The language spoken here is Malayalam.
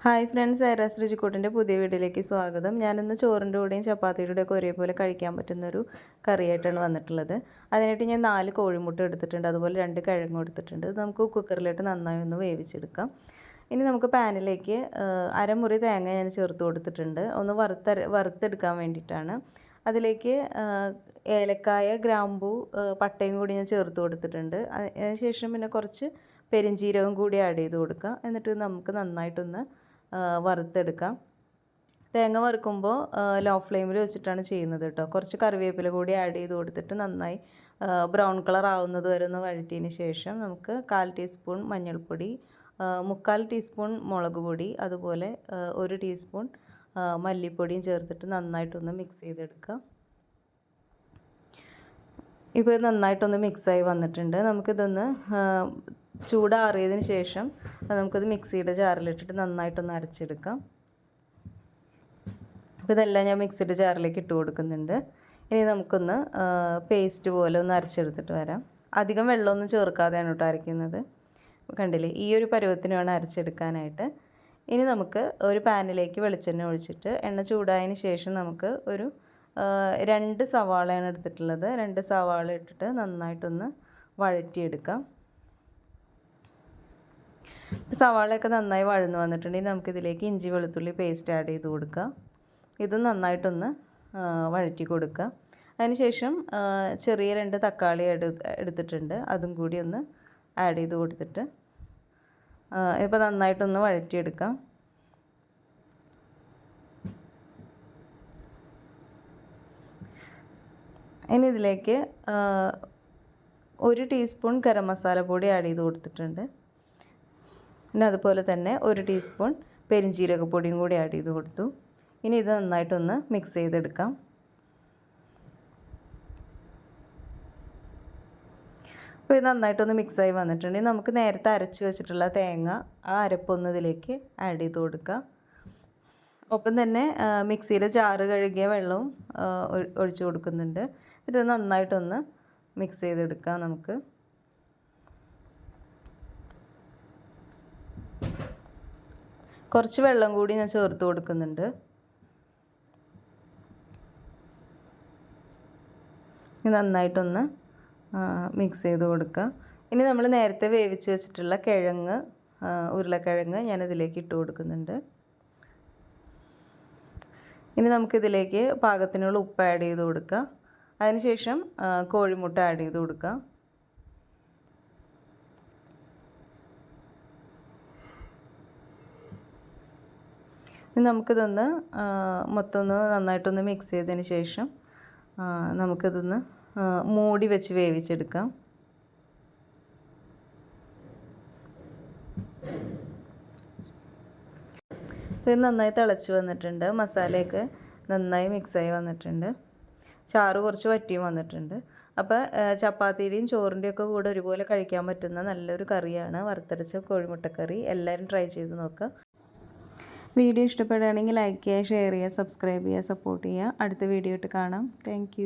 ഹായ് ഫ്രണ്ട്സ്, ഐറാസ് രുചിക്കൂട്ടിൻ്റെ പുതിയ വീഡിയോയിലേക്ക് സ്വാഗതം. ഞാനിന്ന് ചോറിൻ്റെ കൂടെയും ചപ്പാത്തിയുടെ ഒക്കെ ഒരേപോലെ കഴിക്കാൻ പറ്റുന്നൊരു കറിയായിട്ടാണ് വന്നിട്ടുള്ളത്. അതിനായിട്ട് ഞാൻ 4 കോഴിമുട്ട എടുത്തിട്ടുണ്ട്, അതുപോലെ 2 കിഴങ്ങും എടുത്തിട്ടുണ്ട്. നമുക്ക് കുക്കറിലിട്ട് നന്നായി ഒന്ന് വേവിച്ചെടുക്കാം. ഇനി നമുക്ക് പാനിലേക്ക് അരമുറി തേങ്ങ ഞാൻ ചേർത്ത് കൊടുത്തിട്ടുണ്ട്, ഒന്ന് വറുത്തെടുക്കാൻ വേണ്ടിയിട്ടാണ്. അതിലേക്ക് ഏലക്കായ, ഗ്രാമ്പൂ, പട്ടയും കൂടി ഞാൻ ചേർത്ത് കൊടുത്തിട്ടുണ്ട്. അതിനുശേഷം പിന്നെ കുറച്ച് പെരുംജീരകം കൂടി ആഡ് ചെയ്ത് കൊടുക്കുക. എന്നിട്ട് നമുക്ക് നന്നായിട്ടൊന്ന് വറുത്തെടുക്കാം. തേങ്ങ വറുക്കുമ്പോൾ ലോ ഫ്ലെയിമിൽ വെച്ചിട്ടാണ് ചെയ്യുന്നത് കേട്ടോ. കുറച്ച് കറിവേപ്പില കൂടി ആഡ് ചെയ്ത് കൊടുത്തിട്ട് നന്നായി ബ്രൗൺ കളർ ആവുന്നത് വരെ ഒന്ന് വഴറ്റിയതിന് ശേഷം നമുക്ക് 1/4 ടീസ്പൂൺ മഞ്ഞൾപ്പൊടി, 3/4 ടീസ്പൂൺ മുളക് പൊടി, അതുപോലെ 1 ടീസ്പൂൺ മല്ലിപ്പൊടിയും ചേർത്തിട്ട് നന്നായിട്ടൊന്ന് മിക്സ് ചെയ്തെടുക്കുക. ഇപ്പോൾ ഇത് നന്നായിട്ടൊന്ന് മിക്സായി വന്നിട്ടുണ്ട്. നമുക്കിതൊന്ന് ചൂടാറിയതിന് ശേഷം നമുക്കത് മിക്സിയുടെ ജാറിലിട്ടിട്ട് നന്നായിട്ടൊന്ന് അരച്ചെടുക്കാം. അപ്പോൾ ഇതെല്ലാം ഞാൻ മിക്സിയുടെ ജാറിലേക്ക് ഇട്ട് കൊടുക്കുന്നുണ്ട്. ഇനി നമുക്കൊന്ന് പേസ്റ്റ് പോലെ ഒന്ന് അരച്ചെടുത്തിട്ട് വരാം. അധികം വെള്ളമൊന്നും ചേർക്കാതെയാണ് കേട്ടോ അരയ്ക്കുന്നത്. കണ്ടില്ലേ, ഈ ഒരു പരുവത്തിന് വേണം അരച്ചെടുക്കാനായിട്ട്. ഇനി നമുക്ക് ഒരു പാനിലേക്ക് വെളിച്ചെണ്ണ ഒഴിച്ചിട്ട് എണ്ണ ചൂടായതിന് ശേഷം നമുക്ക് ഒരു 2 സവാളയാണ് എടുത്തിട്ടുള്ളത്. 2 സവാള ഇട്ടിട്ട് നന്നായിട്ടൊന്ന് വഴറ്റിയെടുക്കാം. സവാളയൊക്കെ നന്നായി വഴന്ന് വന്നിട്ടുണ്ടെങ്കിൽ നമുക്കിതിലേക്ക് ഇഞ്ചി വെളുത്തുള്ളി പേസ്റ്റ് ആഡ് ചെയ്ത് കൊടുക്കുക. ഇത് നന്നായിട്ടൊന്ന് വഴറ്റി കൊടുക്കുക. അതിനുശേഷം ചെറിയ 2 തക്കാളി എടുത്തിട്ടുണ്ട്, അതും കൂടി ഒന്ന് ആഡ് ചെയ്ത് കൊടുത്തിട്ട് ഇപ്പോൾ നന്നായിട്ടൊന്ന് വഴറ്റിയെടുക്കാം. ഇനി ഇതിലേക്ക് 1 ടീസ്പൂൺ ഗരം മസാല പൊടി ആഡ് ചെയ്ത് കൊടുത്തിട്ടുണ്ട്. പിന്നെ അതുപോലെ തന്നെ 1 ടീസ്പൂൺ പെരുംജീരകപ്പൊടിയും കൂടി ആഡ് ചെയ്ത് കൊടുത്തു. ഇനി ഇത് നന്നായിട്ടൊന്ന് മിക്സ് ചെയ്തെടുക്കാം. അപ്പോൾ ഇത് നന്നായിട്ടൊന്ന് മിക്സായി വന്നിട്ടുണ്ടെങ്കിൽ നമുക്ക് നേരത്തെ അരച്ച് വെച്ചിട്ടുള്ള തേങ്ങ, ആ അരപ്പൊന്ന് ഇതിലേക്ക് ആഡ് ചെയ്ത് കൊടുക്കുക. ഒപ്പം തന്നെ മിക്സിയുടെ ജാറ് കഴുകിയ വെള്ളവും ഒഴിച്ച് കൊടുക്കുന്നുണ്ട്. ഇത് നന്നായിട്ടൊന്ന് മിക്സ് ചെയ്തെടുക്കാം. നമുക്ക് കുറച്ച് വെള്ളം കൂടി ഞാൻ ചേർത്ത് കൊടുക്കുന്നുണ്ട്. നന്നായിട്ടൊന്ന് മിക്സ് ചെയ്ത് കൊടുക്കുക. ഇനി നമ്മൾ നേരത്തെ വേവിച്ച് വെച്ചിട്ടുള്ള ഉരുളക്കിഴങ്ങ് ഞാനിതിലേക്ക് ഇട്ട് കൊടുക്കുന്നുണ്ട്. ഇനി നമുക്കിതിലേക്ക് പാകത്തിനുള്ള ഉപ്പ് ആഡ് ചെയ്ത് കൊടുക്കുക. അതിനുശേഷം കോഴിമുട്ട ആഡ് ചെയ്ത് കൊടുക്കുക. ഇനി നമുക്കിതൊന്ന് മൊത്തം നന്നായിട്ടൊന്ന് മിക്സ് ചെയ്തതിന് ശേഷം നമുക്കിതൊന്ന് മൂടി വെച്ച് വേവിച്ചെടുക്കാം. ഇത് നന്നായി തിളച്ച് വന്നിട്ടുണ്ട്. മസാലയൊക്കെ നന്നായി മിക്സായി വന്നിട്ടുണ്ട്. ചാറ് കുറച്ച് വറ്റിയും വന്നിട്ടുണ്ട്. അപ്പോൾ ചപ്പാത്തിയുടെയും ചോറിൻ്റെയും ഒക്കെ കൂടെ ഒരുപോലെ കഴിക്കാൻ പറ്റുന്ന നല്ലൊരു കറിയാണ് വറുത്തരച്ച കോഴിമുട്ടക്കറി. എല്ലാവരും ട്രൈ ചെയ്ത് നോക്കുക. വീഡിയോ ഇഷ്ടപ്പെടുകയാണെങ്കിൽ ലൈക്ക് ചെയ്യുക, ഷെയർ ചെയ്യുക, സബ്സ്ക്രൈബ് ചെയ്യുക, സപ്പോർട്ട് ചെയ്യുക. അടുത്ത വീഡിയോ ആയിട്ട് കാണാം. താങ്ക്